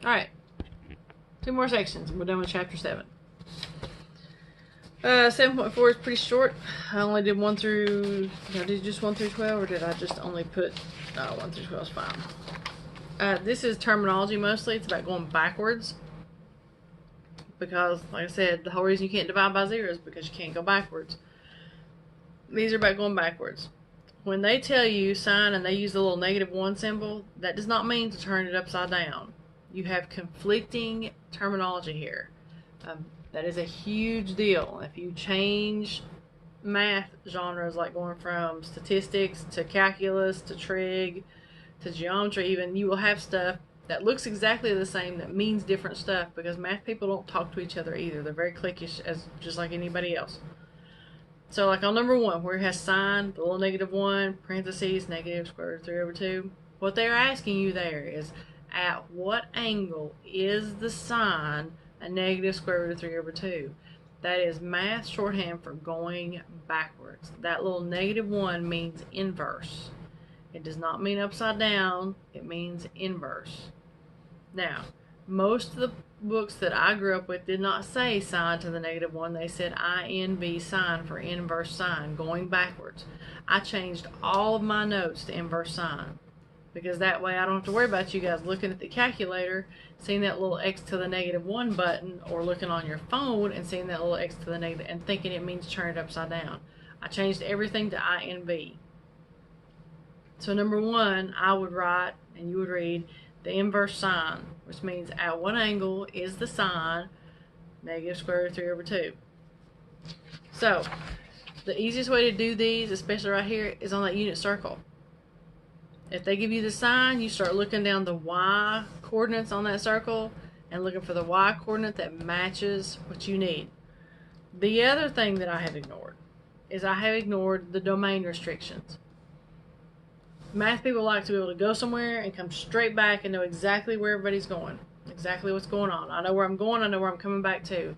Alright. 2 more sections and we're done with chapter 7. 7.4 is pretty short. I only did 1 through... Did I do just 1 through 12 or did I just only put... 1 through 12 is fine. This is terminology mostly. It's about going backwards. Because, like I said, the whole reason you can't divide by 0 is because you can't go backwards. These are about going backwards. When they tell you sign and they use the little -1 symbol, that does not mean to turn it upside down. You have conflicting terminology here. That is a huge deal. If you change math genres, like going from statistics to calculus to trig to geometry even, you will have stuff that looks exactly the same that means different stuff, because math people don't talk to each other either. They're very cliquish, as just like anybody else. So like on number 1, where it has sign, the little -1, parentheses, -√3/2, what they're asking you there is, at what angle is the sign a -√3/2? That is math shorthand for going backwards. That little -1 means inverse. It does not mean upside down, it means inverse. Now, most of the books that I grew up with did not say sign to the -1. They said INV, sign, for inverse sign, going backwards. I changed all of my notes to inverse sign, because that way I don't have to worry about you guys looking at the calculator, seeing that little X to the -1 button, or looking on your phone and seeing that little X to the negative and thinking it means turn it upside down. I changed everything to INV. So number 1, I would write, and you would read, the inverse sign, which means at what angle is the sign -√3/2. So the easiest way to do these, especially right here, is on that unit circle. If they give you the sign, you start looking down the y coordinates on that circle and looking for the y coordinate that matches what you need. The other thing that I have ignored is I have ignored the domain restrictions. Math people like to be able to go somewhere and come straight back and know exactly where everybody's going, exactly what's going on. I know where I'm going, I know where I'm coming back to.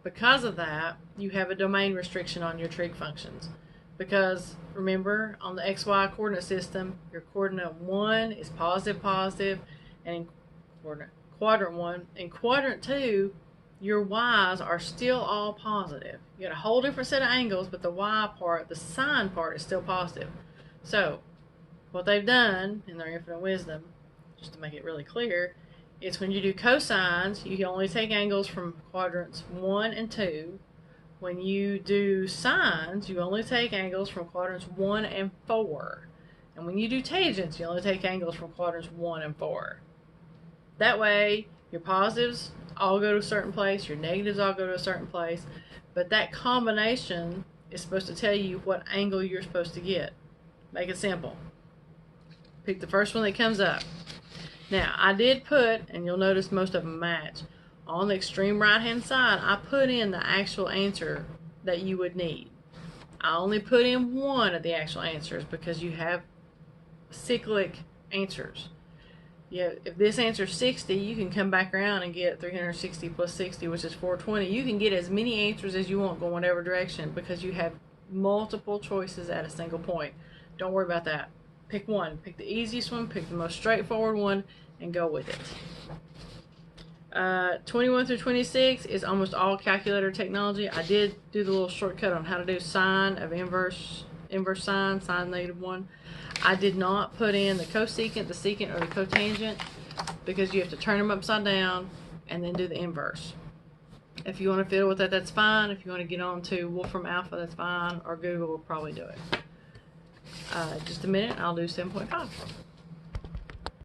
Because of that, you have a domain restriction on your trig functions. Because remember, on the XY coordinate system, your coordinate 1 is positive, and in quadrant 1, in quadrant 2, your y's are still all positive. You got a whole different set of angles, but the y part, the sine part, is still positive. So what they've done in their infinite wisdom, just to make it really clear, is when you do cosines, you can only take angles from quadrants 1 and 2. When you do sines, you only take angles from quadrants 1 and 4. And when you do tangents, you only take angles from quadrants 1 and 4. That way, your positives all go to a certain place, your negatives all go to a certain place, but that combination is supposed to tell you what angle you're supposed to get. Make it simple. Pick the first one that comes up. Now, I did put, and you'll notice most of them match, on the extreme right hand side, I put in the actual answer that you would need. I only put in one of the actual answers because you have cyclic answers. If this answer is 60, you can come back around and get 360 plus 60, which is 420. You can get as many answers as you want going whatever direction, because you have multiple choices at a single point. Don't worry about that. Pick one. Pick the easiest one, pick the most straightforward one, and go with it. 21 through 26 is almost all calculator technology. I did do the little shortcut on how to do sine of inverse sine, sine -1. I did not put in the cosecant, the secant, or the cotangent, because you have to turn them upside down and then do the inverse. If you want to fiddle with that, that's fine. If you want to get on to Wolfram Alpha, that's fine, or Google will probably do it. Just a minute, I'll do 7.5.